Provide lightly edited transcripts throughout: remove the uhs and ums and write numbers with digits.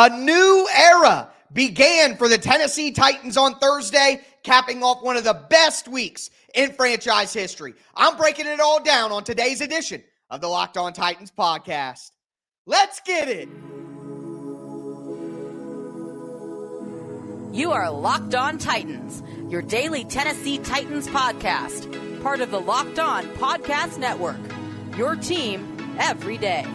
A new era began for the Tennessee Titans on Thursday, capping off one of the best weeks in franchise history. I'm breaking it all down on today's edition of the Locked On Titans podcast. Let's get it. You are Locked On Titans, your daily Tennessee Titans podcast, part of the Locked On Podcast Network, your team every day.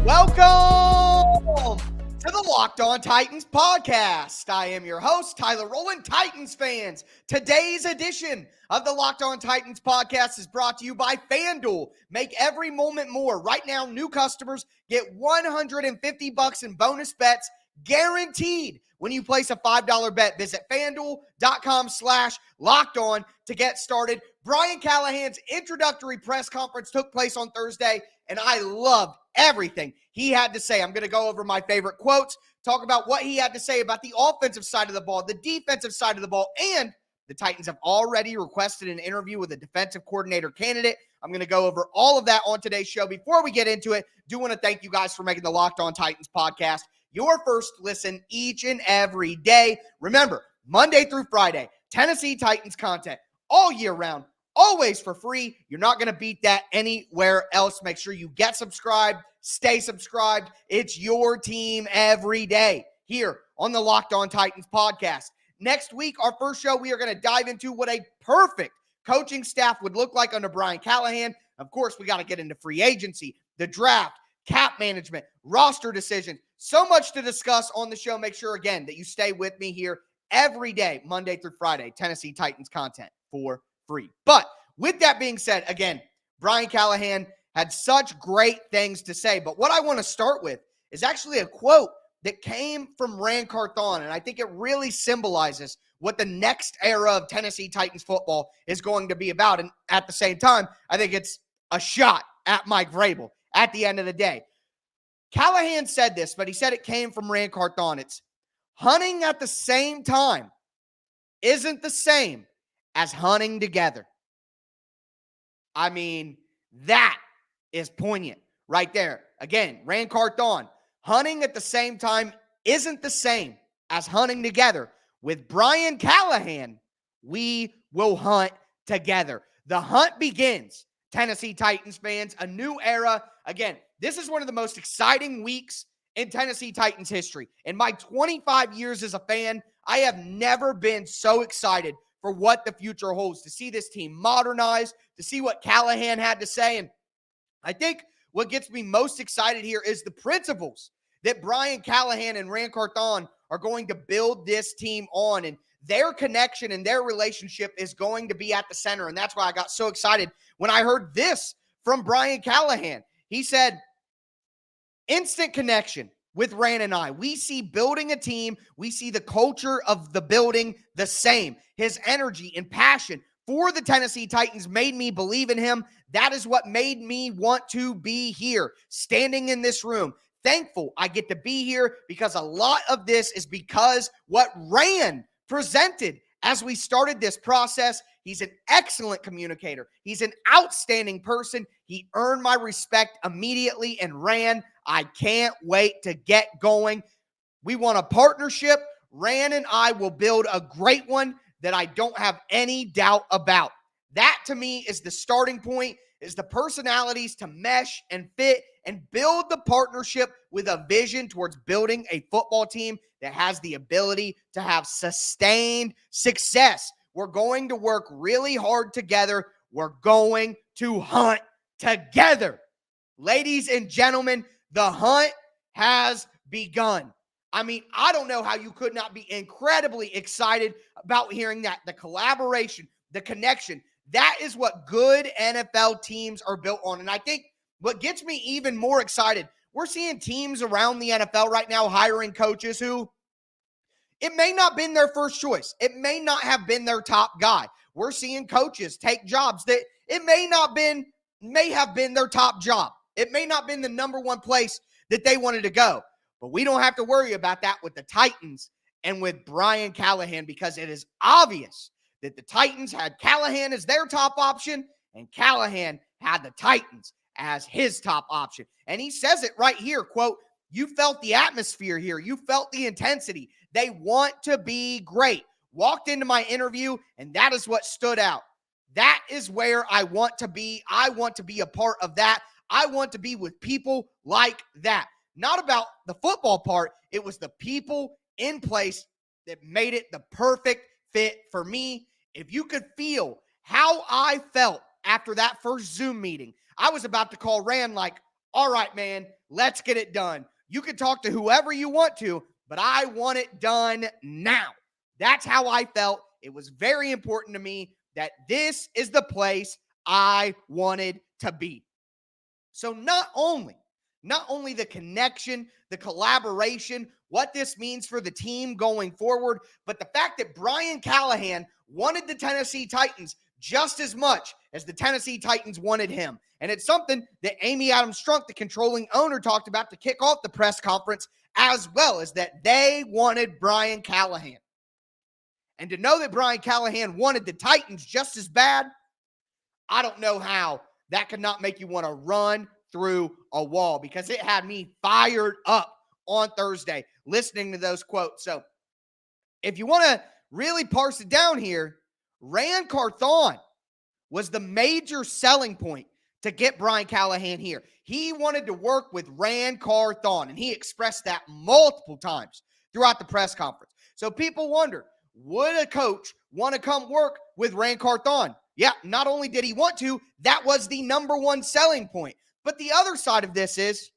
Welcome to the Locked On Titans podcast. I am your host, Tyler Rowland. Titans fans, today's edition of the Locked On Titans podcast is brought to you by FanDuel. Make every moment more. Right now, new customers get $150 in bonus bets guaranteed when you place a $5 bet. Visit FanDuel.com/LockedOn to get started. Brian Callahan's introductory press conference took place on Thursday, and I loved everything he had to say. I'm going to go over my favorite quotes, talk about what he had to say about the offensive side of the ball, the defensive side of the ball, and the Titans have already requested an interview with a defensive coordinator candidate. I'm going to go over all of that on today's show. Before we get into it, do want to thank you guys for making the Locked On Titans podcast your first listen each and every day. Remember, Monday through Friday, Tennessee Titans content all year round, always for free. You're not going to beat that anywhere else. Make sure you get subscribed, stay subscribed. It's your team every day here on the Locked On Titans podcast. Next week, our first show, we are going to dive into what a perfect coaching staff would look like under Brian Callahan. Of course, we got to get into free agency, the draft, cap management, roster decisions. So much to discuss on the show. Make sure, again, that you stay with me here every day, Monday through Friday, Tennessee Titans content for free. But with that being said, again, Brian Callahan had such great things to say. But what I want to start with is actually a quote that came from Carthon, and I think it really symbolizes what the next era of Tennessee Titans football is going to be about. And at the same time, I think it's a shot at Mike Vrabel at the end of the day. Callahan said this, but he said it came from Carthon. It's hunting at the same time isn't the same as hunting together. I mean, that is poignant right there. Again, Carthon, hunting at the same time isn't the same as hunting together. With Brian Callahan, we will hunt together. The hunt begins, Tennessee Titans fans, a new era. Again, this is one of the most exciting weeks in Tennessee Titans history. In my 25 years as a fan, I have never been so excited for what the future holds, to see this team modernized, to see what Callahan had to say. And I think what gets me most excited here is the principles that Brian Callahan and Carthon are going to build this team on. And their connection and their relationship is going to be at the center. And that's why I got so excited when I heard this from Brian Callahan. He said, instant connection with Ran and I. We see building a team. We see the culture of the building the same. His energy and passion for the Tennessee Titans made me believe in him. That is what made me want to be here, standing in this room. Thankful I get to be here because a lot of this is because what Ran presented as we started this process. He's an excellent communicator. He's an outstanding person. He earned my respect immediately and Ran. I can't wait to get going. We want a partnership. Ran and I will build a great one that I don't have any doubt about. That to me is the starting point, is the personalities to mesh and fit and build the partnership with a vision towards building a football team that has the ability to have sustained success. We're going to work really hard together. We're going to hunt together. Ladies and gentlemen, the hunt has begun. I mean, I don't know how you could not be incredibly excited about hearing that. The collaboration, the connection, that is what good NFL teams are built on. And I think what gets me even more excited, we're seeing teams around the NFL right now hiring coaches who it may not have been their first choice. It may not have been their top guy. We're seeing coaches take jobs that it may have been their top job. It may not have been the number one place that they wanted to go. But we don't have to worry about that with the Titans and with Brian Callahan, because it is obvious that the Titans had Callahan as their top option and Callahan had the Titans as his top option. And he says it right here, quote, "You felt the atmosphere here. You felt the intensity. They want to be great. Walked into my interview, and that is what stood out. That is where I want to be. I want to be a part of that. I want to be with people like that." Not about the football part. It was the people in place that made it the perfect fit for me. If you could feel how I felt after that first Zoom meeting, I was about to call Rand like, "All right, man, let's get it done. You can talk to whoever you want to, but I want it done now." That's how I felt. It was very important to me that this is the place I wanted to be. So not only the connection, the collaboration, what this means for the team going forward, but the fact that Brian Callahan wanted the Tennessee Titans just as much as the Tennessee Titans wanted him. And it's something that Amy Adams Strunk, the controlling owner, talked about to kick off the press conference as well, is that they wanted Brian Callahan. And to know that Brian Callahan wanted the Titans just as bad, I don't know how that could not make you want to run through a wall, because it had me fired up on Thursday listening to those quotes. So if you want to really parse it down here, Rand Carthon was the major selling point to get Brian Callahan here. He wanted to work with Rand Carthon, and he expressed that multiple times throughout the press conference. So people wonder, would a coach want to come work with Rand Carthon? Yeah, not only did he want to, that was the number one selling point. But the other side of this is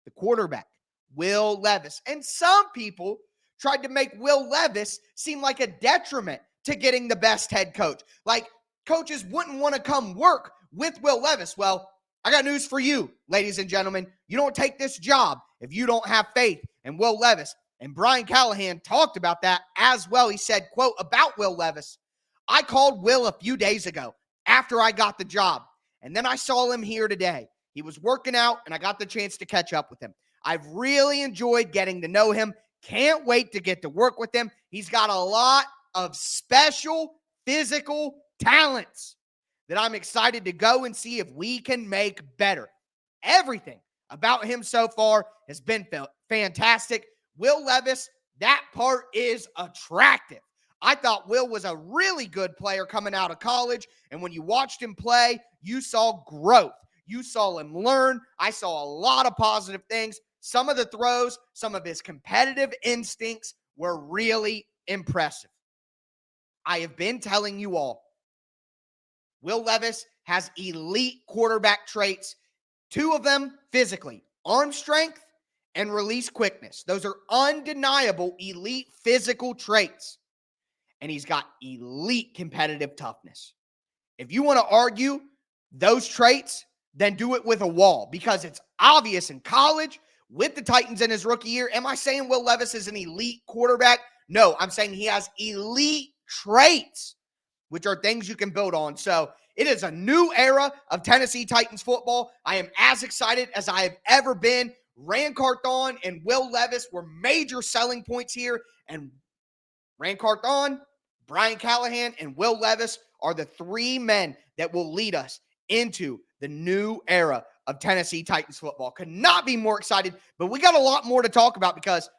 the quarterback, Will Levis. And some people tried to make Will Levis seem like a detriment to getting the best head coach. Like coaches wouldn't want to come work with Will Levis. Well, I got news for you, ladies and gentlemen. You don't take this job if you don't have faith in Will Levis. And Brian Callahan talked about that as well. He said, quote, about Will Levis, "I called Will a few days ago after I got the job, and then I saw him here today. He was working out, and I got the chance to catch up with him. I've really enjoyed getting to know him. Can't wait to get to work with him. He's got a lot of special physical talents that I'm excited to go and see if we can make better." Everything about him so far has been fantastic. Will Levis, that part is attractive. I thought Will was a really good player coming out of college, and when you watched him play, you saw growth. You saw him learn. I saw a lot of positive things. Some of the throws, some of his competitive instincts were really impressive. I have been telling you all, Will Levis has elite quarterback traits, two of them physically, arm strength and release quickness. Those are undeniable elite physical traits. And he's got elite competitive toughness. If you want to argue those traits, then do it with a wall, because it's obvious in college with the Titans in his rookie year. Am I saying Will Levis is an elite quarterback? No, I'm saying he has elite traits, which are things you can build on. So it is a new era of Tennessee Titans football. I am as excited as I have ever been. Rand Carthon and Will Levis were major selling points here. And Rand Carthon, Brian Callahan, and Will Levis are the three men that will lead us into the new era of Tennessee Titans football. Could not be more excited, but we got a lot more to talk about, because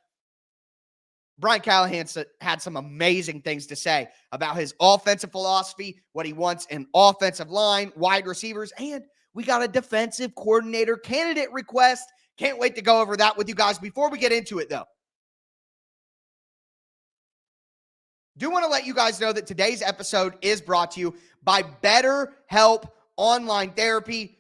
Brian Callahan had some amazing things to say about his offensive philosophy, what he wants in offensive line, wide receivers, and we got a defensive coordinator candidate request. Can't wait to go over that with you guys. Before we get into it, though, do want to let you guys know that today's episode is brought to you by BetterHelp Online Therapy.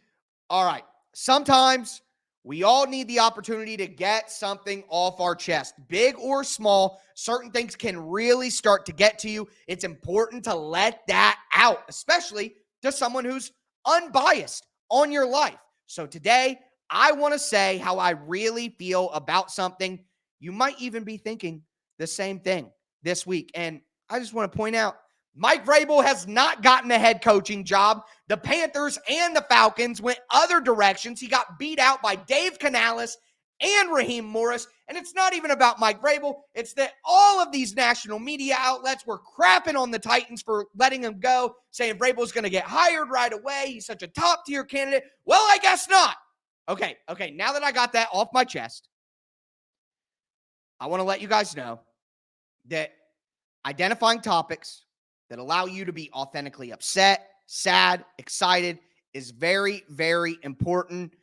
All right, sometimes we all need the opportunity to get something off our chest, big or small. Certain things can really start to get to you. It's important to let that out, especially to someone who's unbiased on your life. So today, I want to say how I really feel about something. You might even be thinking the same thing this week. And I just want to point out, Mike Vrabel has not gotten a head coaching job. The Panthers and the Falcons went other directions. He got beat out by Dave Canales and Raheem Morris, And it's not even about Mike Vrabel. It's that all of these national media outlets were crapping on the Titans for letting him go, saying Vrabel's going to get hired right away. He's such a top-tier candidate. Well, I guess not. Okay, now that I got that off my chest, I want to let you guys know that identifying topics that allow you to be authentically upset, sad, excited is very, very important.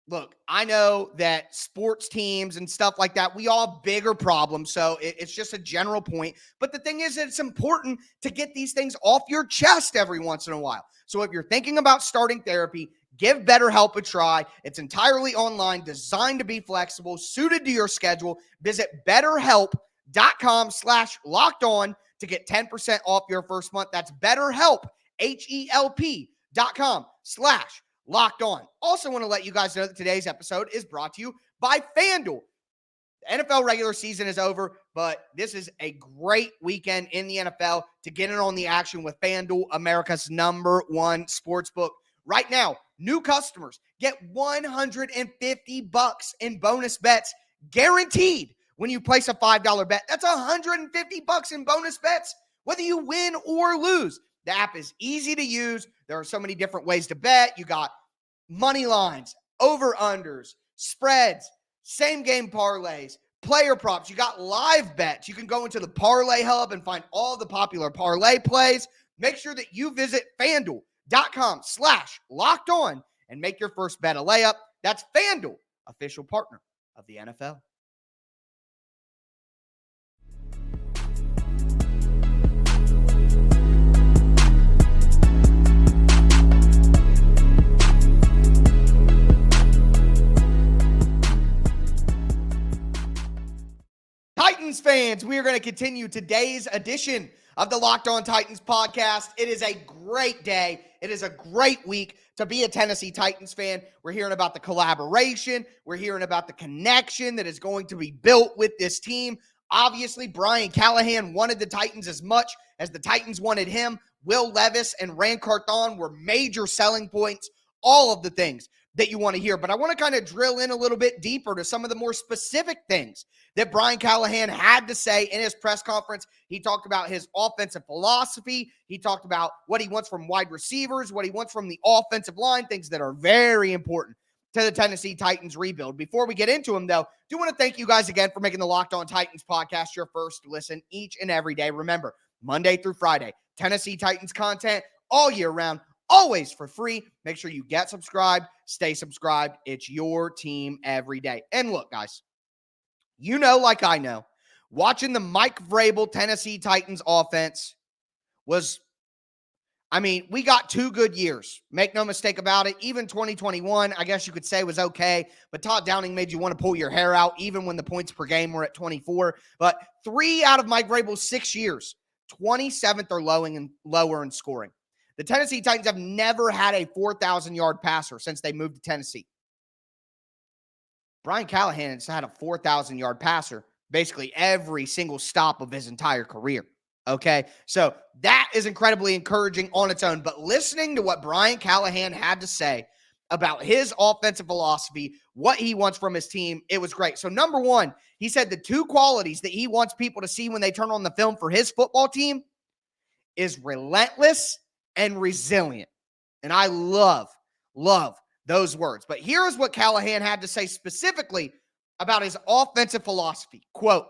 Look, I know that sports teams and stuff like that, we all have bigger problems, so it's just a general point. But the thing is, it's important to get these things off your chest every once in a while. So if you're thinking about starting therapy, give BetterHelp a try. It's entirely online, designed to be flexible, suited to your schedule. Visit BetterHelp.com/lockedon to get 10% off your first month. That's BetterHelp, HELP.com/LockedOn. Also want to let you guys know that today's episode is brought to you by FanDuel. The NFL regular season is over, but this is a great weekend in the NFL to get in on the action with FanDuel, America's #1 sportsbook. Right now, new customers get $150 in bonus bets guaranteed when you place a $5 bet. That's $150 in bonus bets, whether you win or lose. The app is easy to use. There are so many different ways to bet. You got money lines, over-unders, spreads, same-game parlays, player props. You got live bets. You can go into the Parlay Hub and find all the popular parlay plays. Make sure that you visit FanDuel.com/lockedon and make your first bet a layup. That's FanDuel, official partner of the NFL. Titans fans, we are going to continue today's edition of the Locked On Titans podcast. It is a great day. It is a great week to be a Tennessee Titans fan. We're hearing about the collaboration. We're hearing about the connection that is going to be built with this team. Obviously, Brian Callahan wanted the Titans as much as the Titans wanted him. Will Levis and Carthon were major selling points, all of the things that you want to hear. But I want to kind of drill in a little bit deeper to some of the more specific things that Brian Callahan had to say in his press conference. He talked about his offensive philosophy. He talked about what he wants from wide receivers, what he wants from the offensive line, things that are very important to the Tennessee Titans rebuild. Before we get into them, though, do want to thank you guys again for making the Locked On Titans podcast your first listen each and every day. Remember, Monday through Friday, Tennessee Titans content all year round, always for free. Make sure you get subscribed, stay subscribed. It's your team every day. And look, guys, you know, like I know, watching the Mike Vrabel Tennessee Titans offense was, we got 2 good years. Make no mistake about it. Even 2021, I guess you could say, was okay. But Todd Downing made you want to pull your hair out, even when the points per game were at 24. But 3 out of Mike Vrabel's 6 years, 27th or lower in scoring. The Tennessee Titans have never had a 4,000-yard passer since they moved to Tennessee. Brian Callahan has had a 4,000-yard passer basically every single stop of his entire career. Okay, so that is incredibly encouraging on its own. But listening to what Brian Callahan had to say about his offensive philosophy, what he wants from his team, it was great. So number one, he said the 2 qualities that he wants people to see when they turn on the film for his football team is relentless and resilient. And I love those words. But here's what Callahan had to say specifically about his offensive philosophy. Quote,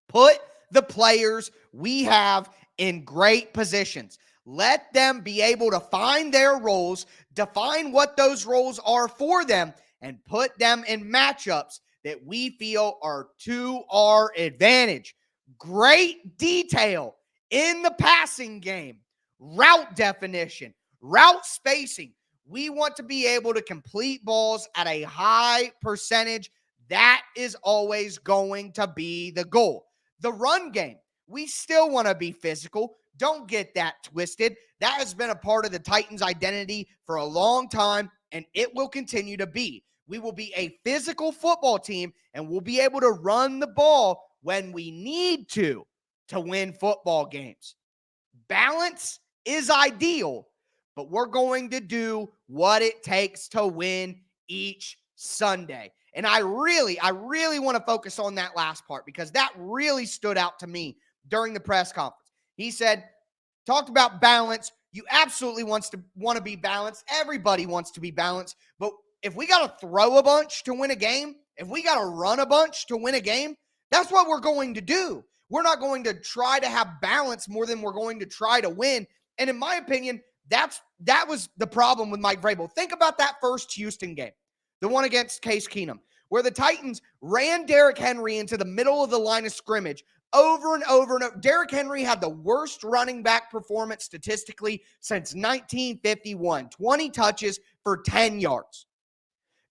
"Put the players we have in great positions. Let them be able to find their roles, define what those roles are for them, and put them in matchups that we feel are to our advantage. Great detail in the passing game, route definition, route spacing. We want to be able to complete balls at a high percentage. That is always going to be the goal. The run game, we still want to be physical. Don't get that twisted. That has been a part of the Titans' identity for a long time, and it will continue to be. We will be a physical football team, and we'll be able to run the ball when we need to win football games. Balance is ideal, but we're going to do what it takes to win each Sunday." And I really want to focus on that last part because that really stood out to me during the press conference. He said, talked about balance. You absolutely want to be balanced. Everybody wants to be balanced. But if we got to throw a bunch to win a game, if we got to run a bunch to win a game, that's what we're going to do. We're not going to try to have balance more than we're going to try to win. And in my opinion, that was the problem with Mike Vrabel. Think about that first Houston game, the one against Case Keenum, where the Titans ran Derrick Henry into the middle of the line of scrimmage over and over and over. Derrick Henry had the worst running back performance statistically since 1951, 20 touches for 10 yards.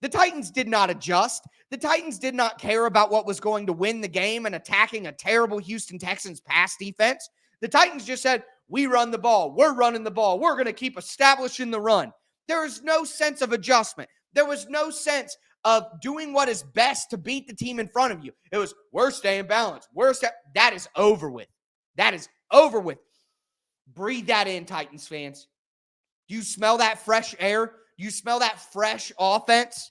The Titans did not adjust. The Titans did not care about what was going to win the game and attacking a terrible Houston Texans pass defense. The Titans just said, we run the ball. We're running the ball. We're going to keep establishing the run. There is no sense of adjustment. There was no sense of doing what is best to beat the team in front of you. It was, we're staying balanced. That is over with. That is over with. Breathe that in, Titans fans. Do you smell that fresh air? Do you smell that fresh offense?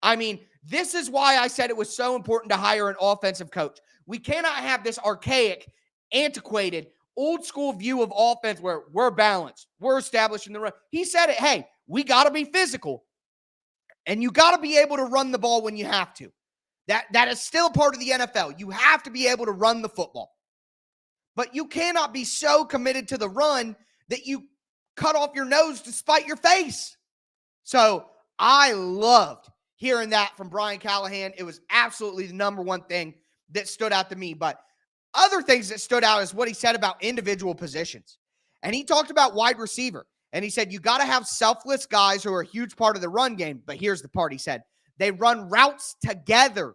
I mean, this is why I said it was so important to hire an offensive coach. We cannot have this archaic, antiquated, old school view of offense where we're balanced. We're establishing the run. He said it, hey, we got to be physical. And you got to be able to run the ball when you have to. That is still part of the NFL. You have to be able to run the football. But you cannot be so committed to the run that you cut off your nose to spite your face. So I loved hearing that from Brian Callahan. It was absolutely the number one thing that stood out to me. But other things that stood out is what he said about individual positions. And he talked about wide receiver. And he said, you got to have selfless guys who are a huge part of the run game. But here's the part he said. They run routes together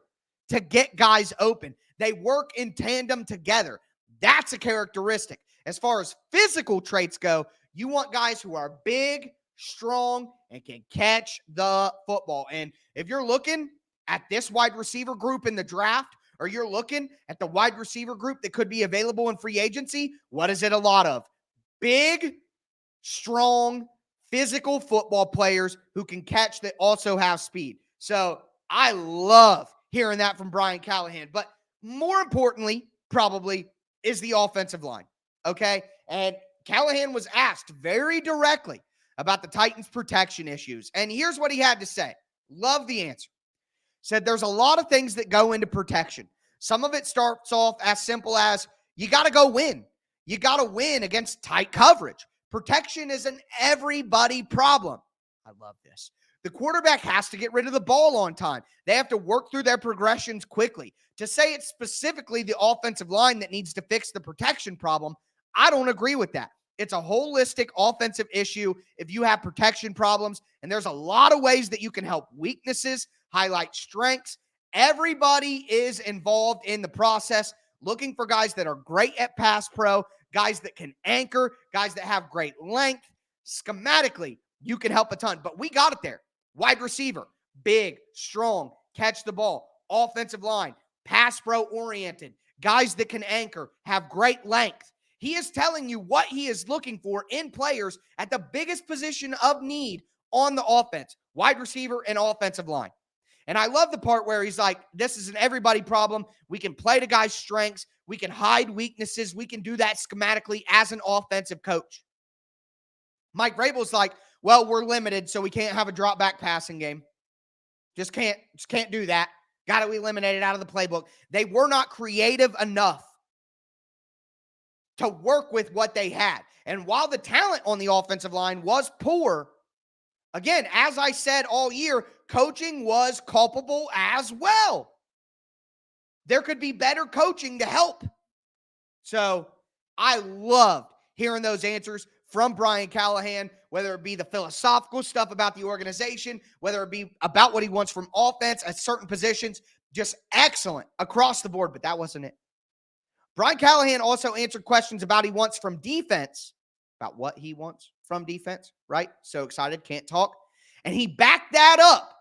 to get guys open. They work in tandem together. That's a characteristic. As far as physical traits go, you want guys who are big, strong, and can catch the football. And if you're looking at this wide receiver group in the draft, or you're looking at the wide receiver group that could be available in free agency, what is it a lot of? Big, strong, physical football players who can catch that also have speed. So I love hearing that from Brian Callahan. But more importantly, probably, is the offensive line. Okay? And Callahan was asked very directly about the Titans' protection issues. And here's what he had to say. Love the answer. Said there's a lot of things that go into protection. Some of it starts off as simple as you got to go win. You got to win against tight coverage. Protection is an everybody problem. I love this. The quarterback has to get rid of the ball on time. They have to work through their progressions quickly. To say it's specifically the offensive line that needs to fix the protection problem, I don't agree with that. It's a holistic offensive issue if you have protection problems, and there's a lot of ways that you can help weaknesses, highlight strengths. Everybody is involved in the process, looking for guys that are great at pass pro, guys that can anchor, guys that have great length. Schematically, you can help a ton, but we got it there. Wide receiver, big, strong, catch the ball. Offensive line, pass pro oriented, guys that can anchor, have great length. He is telling you what he is looking for in players at the biggest position of need on the offense, wide receiver and offensive line. And I love the part where he's like, this is an everybody problem. We can play to guys' strengths. We can hide weaknesses. We can do that schematically as an offensive coach. Mike Vrabel's like, well, we're limited, so we can't have a drop back passing game. Just can't do that. Got to eliminate it out of the playbook. They were not creative enough to work with what they had. And while the talent on the offensive line was poor, again, as I said all year, coaching was culpable as well. There could be better coaching to help. So I loved hearing those answers from Brian Callahan, whether it be the philosophical stuff about the organization, whether it be about what he wants from offense at certain positions, just excellent across the board, but that wasn't it. Brian Callahan also answered questions about he wants from defense, about what he wants from defense, right? So excited, can't talk. And he backed that up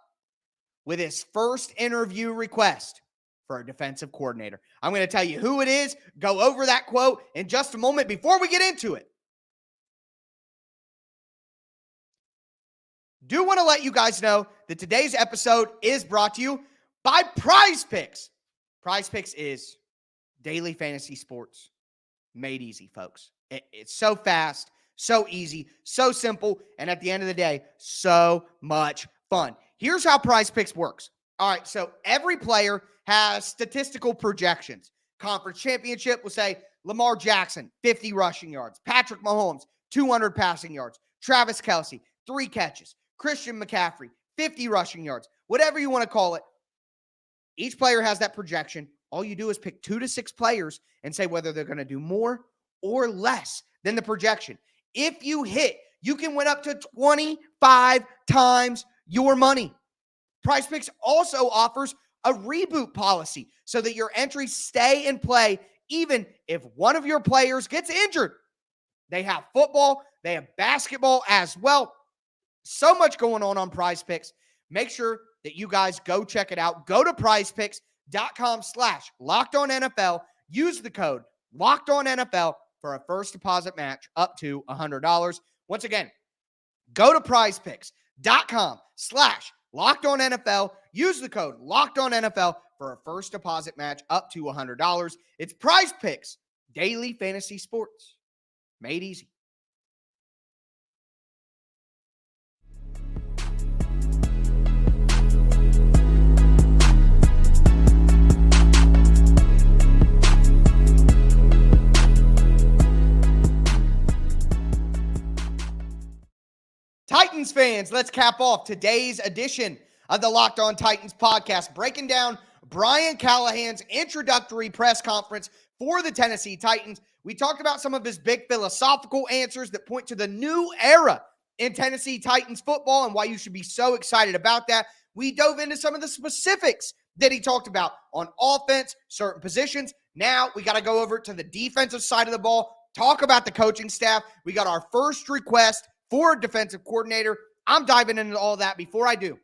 with his first interview request for a defensive coordinator. I'm going to tell you who it is, go over that quote in just a moment before we get into it. Do want to let you guys know that today's episode is brought to you by Prize Picks. Prize Picks is daily fantasy sports made easy, folks. It's so fast, so easy, so simple, and at the end of the day, so much fun. Here's how Prize Picks works. All right, so every player has statistical projections. Conference championship will say Lamar Jackson, 50 rushing yards. Patrick Mahomes, 200 passing yards. Travis Kelce, 3 catches. Christian McCaffrey, 50 rushing yards. Whatever you want to call it. Each player has that projection. All you do is pick 2 to 6 players and say whether they're going to do more or less than the projection. If you hit, you can win up to 25 times your money. Prize Picks also offers a reboot policy so that your entries stay in play even if one of your players gets injured. They have football, they have basketball as well. So much going on Prize Picks. Make sure that you guys go check it out. Go to prizepicks.com/LockedOnNFL. Use the code LockedOnNFL for a first deposit match up to $100. Once again, go to prizepicks.com/LockedOnNFL. Use the code LockedOnNFL for a first deposit match up to $100. It's Prize Picks, daily fantasy sports made easy. Titans fans, let's cap off today's edition of the Locked On Titans podcast, breaking down Brian Callahan's introductory press conference for the Tennessee Titans. We talked about some of his big philosophical answers that point to the new era in Tennessee Titans football and why you should be so excited about that. We dove into some of the specifics that he talked about on offense, certain positions. Now we got to go over to the defensive side of the ball, talk about the coaching staff. We got our first request for a defensive coordinator. I'm diving into all that. Before I do,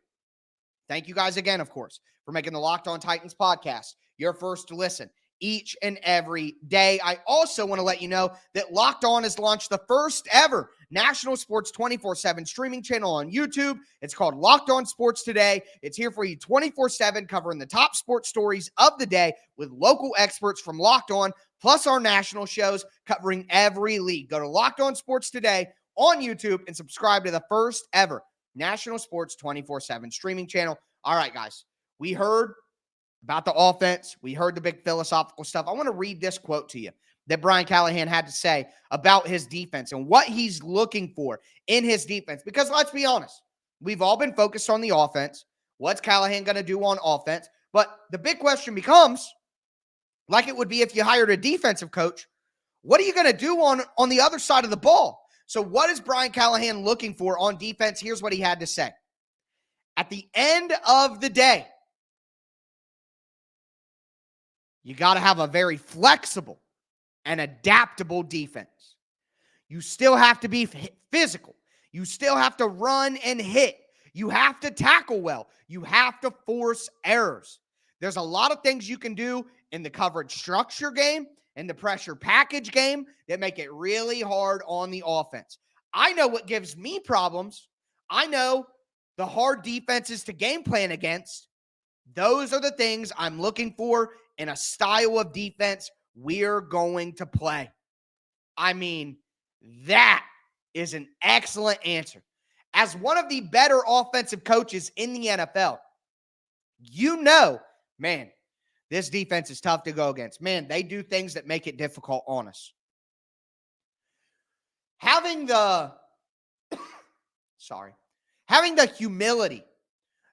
thank you guys again, of course, for making the Locked On Titans podcast your first to listen each and every day. I also want to let you know that Locked On has launched the first ever national sports 24/7 streaming channel on YouTube. It's called Locked On Sports Today. It's here for you 24/7, covering the top sports stories of the day with local experts from Locked On, plus our national shows covering every league. Go to Locked On Sports Today on YouTube and subscribe to the first ever national sports 24/7 streaming channel. All right, guys, we heard about the offense. We heard the big philosophical stuff. I want to read this quote to you that Brian Callahan had to say about his defense and what he's looking for in his defense. Because let's be honest, we've all been focused on the offense. What's Callahan going to do on offense? But the big question becomes, like it would be if you hired a defensive coach, what are you going to do on the other side of the ball? So what is Brian Callahan looking for on defense? Here's what he had to say. At the end of the day, you got to have a very flexible and adaptable defense. You still have to be physical. You still have to run and hit. You have to tackle well. You have to force errors. There's a lot of things you can do in the coverage structure game and the pressure package game that make it really hard on the offense. I know what gives me problems. I know the hard defenses to game plan against. Those are the things I'm looking for in a style of defense we're going to play. I mean, that is an excellent answer. As one of the better offensive coaches in the NFL, you know, man, this defense is tough to go against. Man, they do things that make it difficult on us. Having the humility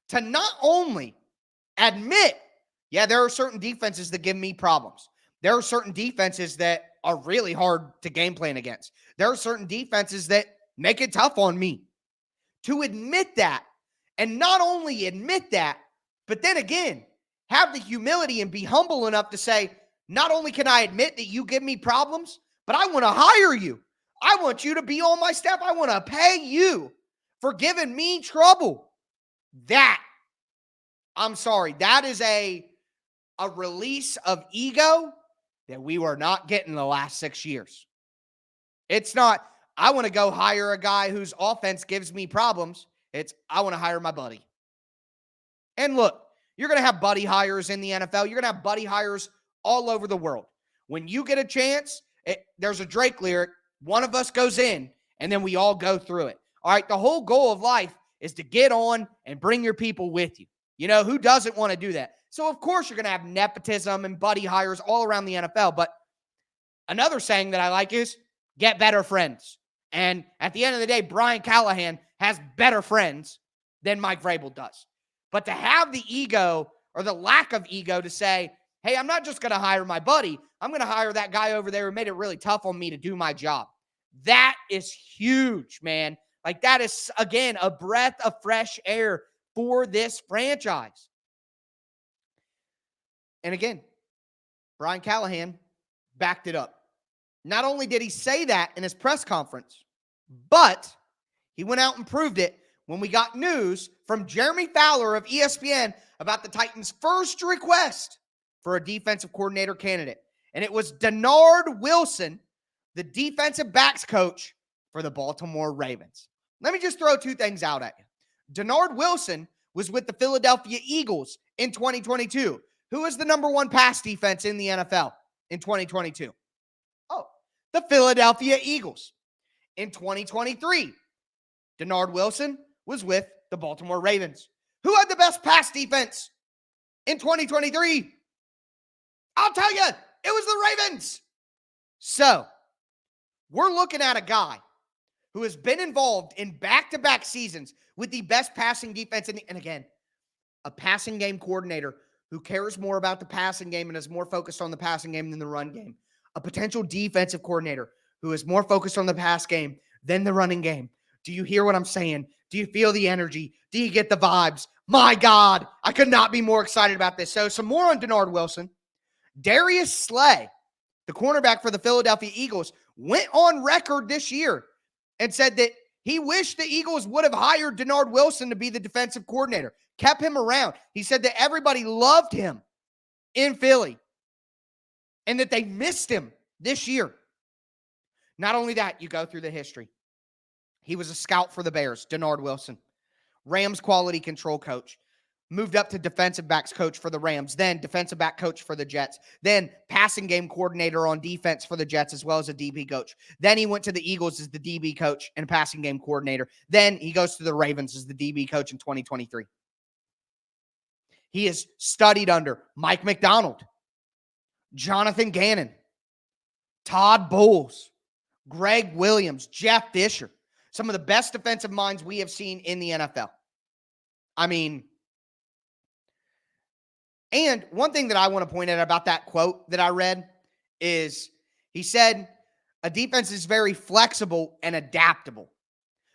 to not only admit, yeah, there are certain defenses that give me problems. There are certain defenses that are really hard to game plan against. There are certain defenses that make it tough on me. To admit that, and not only admit that, but then again, have the humility and be humble enough to say, not only can I admit that you give me problems, but I want to hire you. I want you to be on my staff. I want to pay you for giving me trouble. That is a release of ego that we were not getting the last 6 years. It's not, I want to go hire a guy whose offense gives me problems. It's, I want to hire my buddy. And look, You're going to have buddy hires in the NFL. You're going to have buddy hires all over the world. When you get a chance, there's a Drake lyric, one of us goes in, and then we all go through it. All right, the whole goal of life is to get on and bring your people with you. You know, who doesn't want to do that? So, of course, you're going to have nepotism and buddy hires all around the NFL. But another saying that I like is get better friends. And at the end of the day, Brian Callahan has better friends than Mike Vrabel does. But to have the ego or the lack of ego to say, hey, I'm not just going to hire my buddy. I'm going to hire that guy over there who made it really tough on me to do my job. That is huge, man. Like, that is, again, a breath of fresh air for this franchise. And again, Brian Callahan backed it up. Not only did he say that in his press conference, but he went out and proved it when we got news from Jeremy Fowler of ESPN about the Titans' first request for a defensive coordinator candidate. And it was Dennard Wilson, the defensive backs coach for the Baltimore Ravens. Let me just throw two things out at you. Dennard Wilson was with the Philadelphia Eagles in 2022. Who was the number one pass defense in the NFL in 2022? Oh, the Philadelphia Eagles. In 2023, Dennard Wilson was with the Baltimore Ravens. Who had the best pass defense in 2023? I'll tell you, it was the Ravens. So, we're looking at a guy who has been involved in back-to-back seasons with the best passing defense and again, a passing game coordinator who cares more about the passing game and is more focused on the passing game than the run game. A potential defensive coordinator who is more focused on the pass game than the running game. Do you hear what I'm saying? Do you feel the energy? Do you get the vibes? My God, I could not be more excited about this. So some more on Dennard Wilson. Darius Slay, the cornerback for the Philadelphia Eagles, went on record this year and said that he wished the Eagles would have hired Dennard Wilson to be the defensive coordinator, kept him around. He said that everybody loved him in Philly and that they missed him this year. Not only that, you go through the history. He was a scout for the Bears, Dennard Wilson, Rams quality control coach, moved up to defensive backs coach for the Rams, then defensive back coach for the Jets, then passing game coordinator on defense for the Jets as well as a DB coach. Then he went to the Eagles as the DB coach and passing game coordinator. Then he goes to the Ravens as the DB coach in 2023. He has studied under Mike McDonald, Jonathan Gannon, Todd Bowles, Greg Williams, Jeff Fisher, some of the best defensive minds we have seen in the NFL. I mean, and one thing that I want to point out about that quote that I read is he said, a defense is very flexible and adaptable.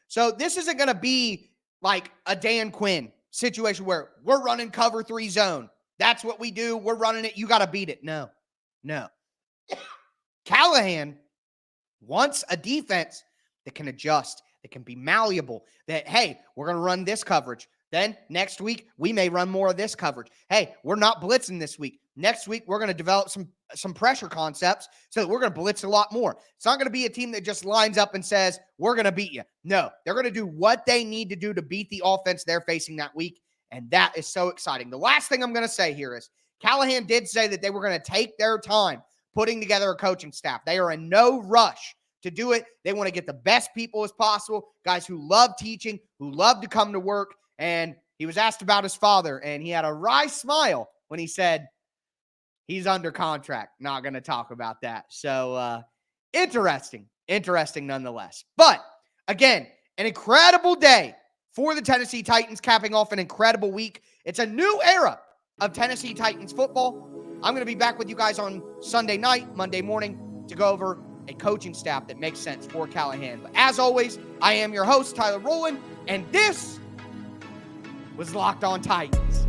So this isn't going to be like a Dan Quinn situation where we're running cover 3 zone. That's what we do. We're running it. You got to beat it. No. Callahan wants a defense that can adjust, that can be malleable, that, hey, we're going to run this coverage. Then next week, we may run more of this coverage. Hey, we're not blitzing this week. Next week, we're going to develop some pressure concepts so that we're going to blitz a lot more. It's not going to be a team that just lines up and says, we're going to beat you. No, they're going to do what they need to do to beat the offense they're facing that week, and that is so exciting. The last thing I'm going to say here is Callahan did say that they were going to take their time putting together a coaching staff. They are in no rush to do it. They want to get the best people as possible, guys who love teaching, who love to come to work. And he was asked about his father, and he had a wry smile when he said he's under contract. Not going to talk about that. So interesting nonetheless. But again, an incredible day for the Tennessee Titans, capping off an incredible week. It's a new era of Tennessee Titans football. I'm going to be back with you guys on Sunday night, Monday morning, to go over a coaching staff that makes sense for Callahan. But as always, I am your host, Tyler Rowland, and this was Locked On Titans.